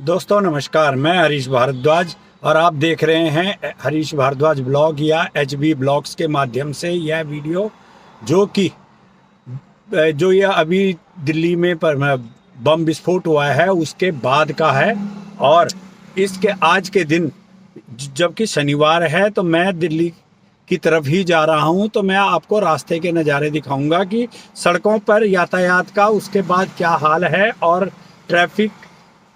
दोस्तों नमस्कार, मैं हरीश भारद्वाज और आप देख रहे हैं हरीश भारद्वाज ब्लॉग या HB ब्लॉग्स के माध्यम से यह वीडियो जो ये अभी दिल्ली में बम विस्फोट हुआ है उसके बाद का है। और इसके आज के दिन जबकि शनिवार है तो मैं दिल्ली की तरफ ही जा रहा हूं, तो मैं आपको रास्ते के नज़ारे दिखाऊंगा कि सड़कों पर यातायात का उसके बाद क्या हाल है और ट्रैफिक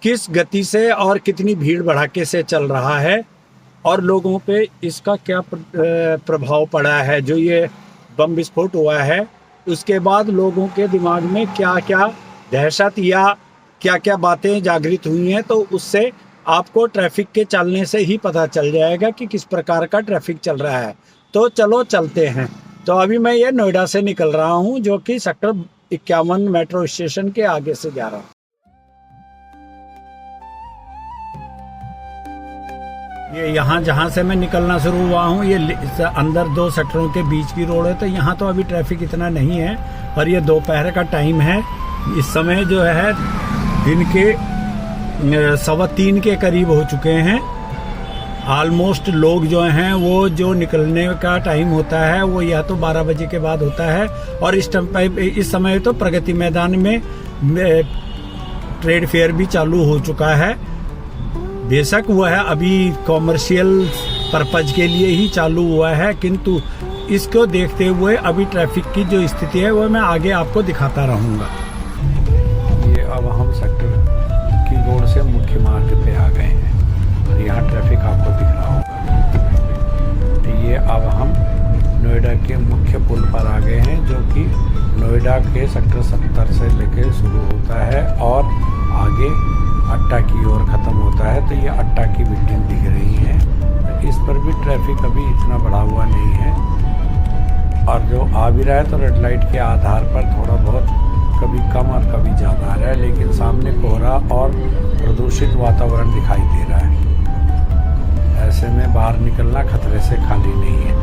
किस गति से और कितनी भीड़ भड़ाके से चल रहा है और लोगों पे इसका क्या प्रभाव पड़ा है। जो ये बम विस्फोट हुआ है उसके बाद लोगों के दिमाग में क्या क्या दहशत या क्या क्या बातें जागृत हुई हैं, तो उससे आपको ट्रैफिक के चलने से ही पता चल जाएगा कि किस प्रकार का ट्रैफिक चल रहा है। तो चलो चलते हैं। तो अभी मैं ये नोएडा से निकल रहा हूँ, जो कि सेक्टर 51 मेट्रो स्टेशन के आगे से जा रहा हूँ। ये यहाँ जहाँ से मैं निकलना शुरू हुआ हूँ, ये अंदर दो सेक्टरों के बीच की रोड है, तो यहाँ तो अभी ट्रैफिक इतना नहीं है। और ये दोपहर का टाइम है, इस समय जो है दिन के 2:15 के करीब हो चुके हैं। ऑलमोस्ट लोग जो हैं वो जो निकलने का टाइम होता है वो या तो 12 बजे के बाद होता है। और इस समय तो प्रगति मैदान में ट्रेड फेयर भी चालू हो चुका है। बेशक वो है अभी कॉमर्शियल पर्पज के लिए ही चालू हुआ है, किंतु इसको देखते हुए अभी ट्रैफिक की जो स्थिति है वो मैं आगे आपको दिखाता रहूँगा। ये अब हम सेक्टर की रोड से मुख्य मार्ग पे आ गए हैं और यहाँ ट्रैफिक आपको दिख रहा होगा। तो ये अब हम नोएडा के मुख्य पुल पर आ गए हैं, जो कि नोएडा के सेक्टर 70 से लेकर शुरू होता है और आगे अट्टा की ओर ख़त्म होता है। तो ये अट्टा की बिल्डिंग दिख रही है। तो इस पर भी ट्रैफिक अभी इतना बढ़ा हुआ नहीं है, और जो आ भी रहा है तो रेड लाइट के आधार पर थोड़ा बहुत कभी कम और कभी ज़्यादा आ रहा है, लेकिन सामने कोहरा और प्रदूषित वातावरण दिखाई दे रहा है। ऐसे में बाहर निकलना खतरे से खाली नहीं है।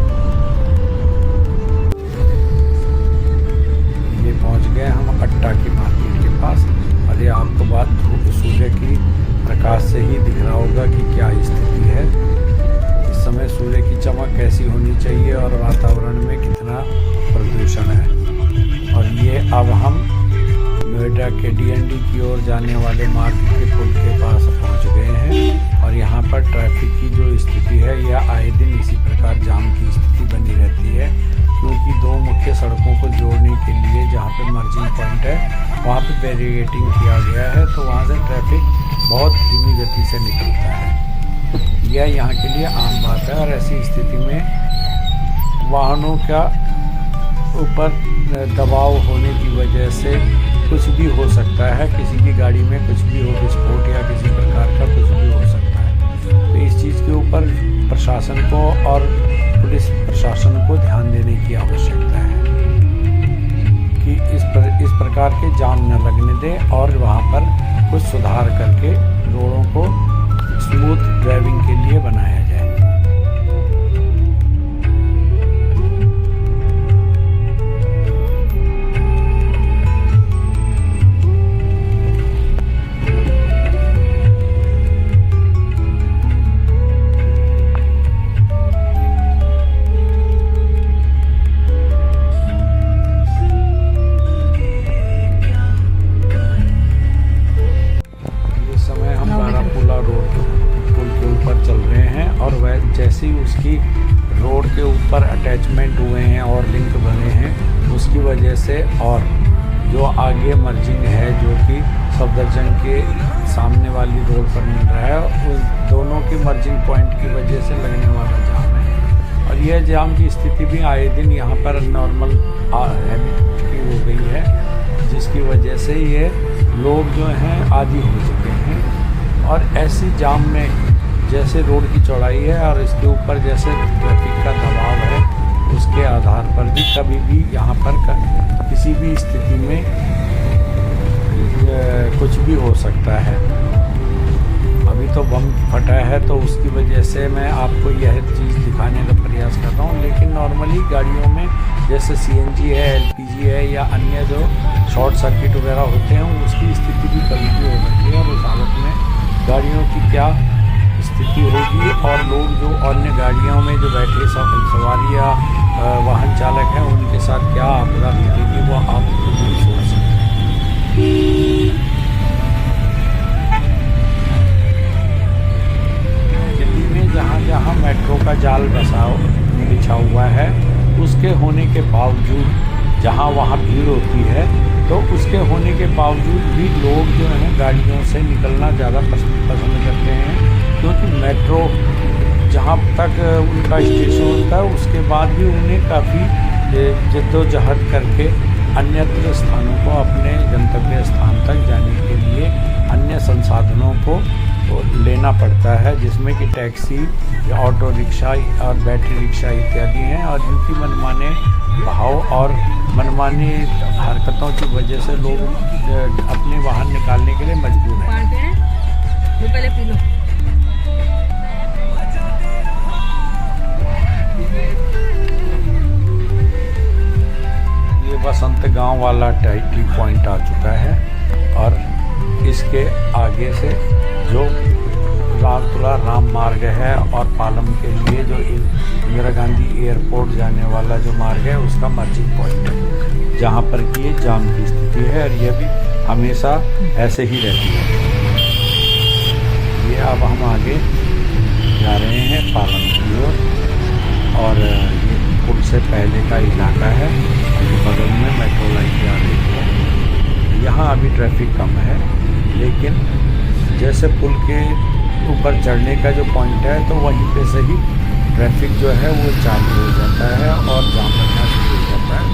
ये पहुंच गए हम अट्टा की मार्केट के पास, और ये आपको बात सूर्य की प्रकाश से ही दिख रहा होगा कि क्या स्थिति है इस समय, सूर्य की चमक कैसी होनी चाहिए और वातावरण में कितना प्रदूषण है। और ये अब हम नोएडा के DND की ओर जाने वाले मार्ग के पुल के पास पहुंच गए हैं। और यहाँ पर ट्रैफिक की जो स्थिति है यह आए दिन इसी प्रकार जाम की स्थिति बनी रहती है, क्योंकि दो मुख्य सड़कों को जोड़ने के लिए जहाँ पे मर्जिंग पॉइंट है वहाँ पे बैरिकेडिंग किया गया है, तो वहाँ से ट्रैफिक बहुत धीमी गति से निकलता है। यह यहाँ के लिए आम बात है। और ऐसी स्थिति में वाहनों का ऊपर दबाव होने की वजह से कुछ भी हो सकता है, किसी की गाड़ी में कुछ भी हो, विस्फोट या किसी प्रकार का कुछ भी हो सकता है। तो इस चीज़ के ऊपर प्रशासन को और पुलिस प्रशासन को ध्यान देने की आवश्यकता है कि इस प्रकार के जाम न लगने दें और वहाँ पर कुछ सुधार करके रोडों को स्मूथ ड्राइविंग के लिए बनाया जाए। जैसे ही उसकी रोड के ऊपर अटैचमेंट हुए हैं और लिंक बने हैं, उसकी वजह से और जो आगे मर्जिंग है जो कि सफदरजंग के सामने वाली रोड पर मिल रहा है, उस दोनों के मर्जिंग पॉइंट की वजह से लगने वाला जाम है। और यह जाम की स्थिति भी आए दिन यहाँ पर नॉर्मल हैबिट की हो गई है, जिसकी वजह से ये लोग जो हैं आदी हो चुके हैं। और ऐसी जाम में जैसे रोड की चौड़ाई है और इसके ऊपर जैसे ट्रैफिक का दबाव है, उसके आधार पर भी कभी भी यहाँ पर किसी भी स्थिति में कुछ भी हो सकता है। अभी तो बम फटा है तो उसकी वजह से मैं आपको यह चीज़ दिखाने का प्रयास कर रहा हूँ, लेकिन नॉर्मली गाड़ियों में जैसे CNG है, LPG है या अन्य जो शॉर्ट सर्किट वगैरह होते हैं उसकी स्थिति भी कभी भी हो सकती है। और उस हालत में गाड़ियों की क्या स्थिति होगी और लोग जो अन्य गाड़ियों में जो बैठे सवारी या वाहन चालक हैं उनके साथ क्या आपदा बीतेगी वो आप खुद ही सोच सकते हैं। दिल्ली में जहाँ जहाँ मेट्रो का जाल बिछा हुआ है उसके होने के बावजूद जहाँ वहाँ भीड़ होती है तो उसके होने के बावजूद भी लोग जो है गाड़ियों से निकलना ज़्यादा पसंद करते हैं, क्योंकि मेट्रो जहाँ तक उनका स्टेशन होता है उसके बाद भी उन्हें काफ़ी जद्दोजहद करके अन्यत्र स्थानों को अपने गंतव्य स्थान तक जाने के लिए अन्य संसाधनों को लेना पड़ता है, जिसमें कि टैक्सी, ऑटो रिक्शा और बैटरी रिक्शा इत्यादि हैं। और इनकी मनमाने भाव और मनमानी हरकतों की वजह से लोग अपने वाहन निकालने के लिए मजबूर हैं। पहले पी लो। ये बसंत गांव वाला टी पॉइंट आ चुका है और इसके आगे से जो रामतुला राम मार्ग है और पालम के लिए जो इंदिरा गांधी एयरपोर्ट जाने वाला जो मार्ग है उसका मर्जिंग पॉइंट है, जहाँ पर कि ये जाम की स्थिति है और यह भी हमेशा ऐसे ही रहती है। ये अब हम आगे जा रहे हैं पालम की ओर और ये पुल से पहले का इलाका है, बगल में मेट्रो लाइन जा रही है। यहाँ अभी ट्रैफिक कम है, लेकिन जैसे पुल के ऊपर चढ़ने का जो पॉइंट है तो वहीं पे से ही ट्रैफिक जो है वो चालू हो जाता है और जाम लगना शुरू हो जाता है।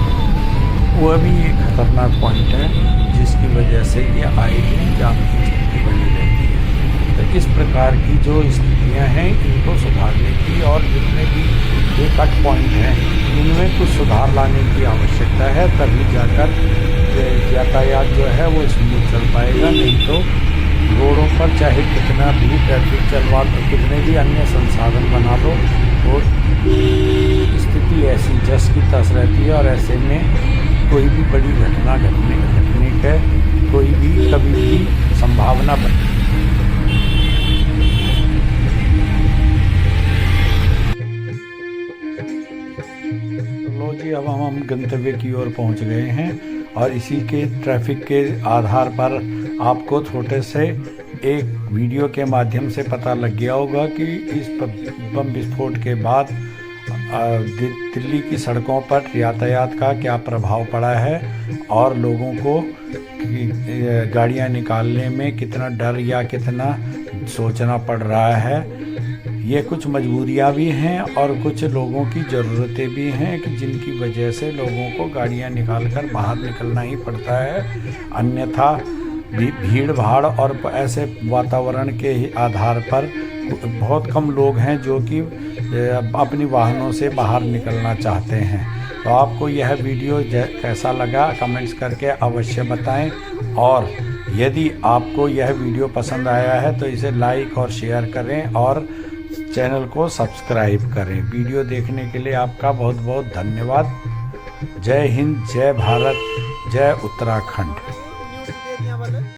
वो भी एक खतरनाक पॉइंट है जिसकी वजह से ये आए दिन जाम की स्थिति बनी रहती है। तो इस प्रकार की जो स्थितियाँ हैं इनको सुधारने की और जितने भी ये कट पॉइंट हैं इनमें कुछ सुधार लाने की आवश्यकता है, तभी जाकर यातायात जो है वो स्मूथ चल पाएगा। नहीं तो रोडों पर चाहे कितना भी ट्रैफिक चलवा दो, कितने भी अन्य संसाधन बना दो, तो स्थिति ऐसी जस की तस रहती है और ऐसे में कोई भी बड़ी घटना घटने का कोई भी कभी भी संभावना बनती है। लो जी, अब हम गंतव्य की ओर पहुंच गए हैं और इसी के ट्रैफिक के आधार पर आपको छोटे से एक वीडियो के माध्यम से पता लग गया होगा कि इस बम विस्फोट के बाद दिल्ली की सड़कों पर यातायात का क्या प्रभाव पड़ा है और लोगों को गाड़ियां निकालने में कितना डर या कितना सोचना पड़ रहा है। ये कुछ मजबूरियां भी हैं और कुछ लोगों की ज़रूरतें भी हैं कि जिनकी वजह से लोगों को गाड़ियां निकालकर बाहर निकलना ही पड़ता है। अन्यथा भीड़ भाड़ और ऐसे वातावरण के आधार पर बहुत कम लोग हैं जो कि अपनी वाहनों से बाहर निकलना चाहते हैं। तो आपको यह वीडियो कैसा लगा कमेंट्स करके अवश्य बताएं और यदि आपको यह वीडियो पसंद आया है तो इसे लाइक और शेयर करें और चैनल को सब्सक्राइब करें। वीडियो देखने के लिए आपका बहुत बहुत धन्यवाद। जय हिंद, जय भारत, जय उत्तराखंड।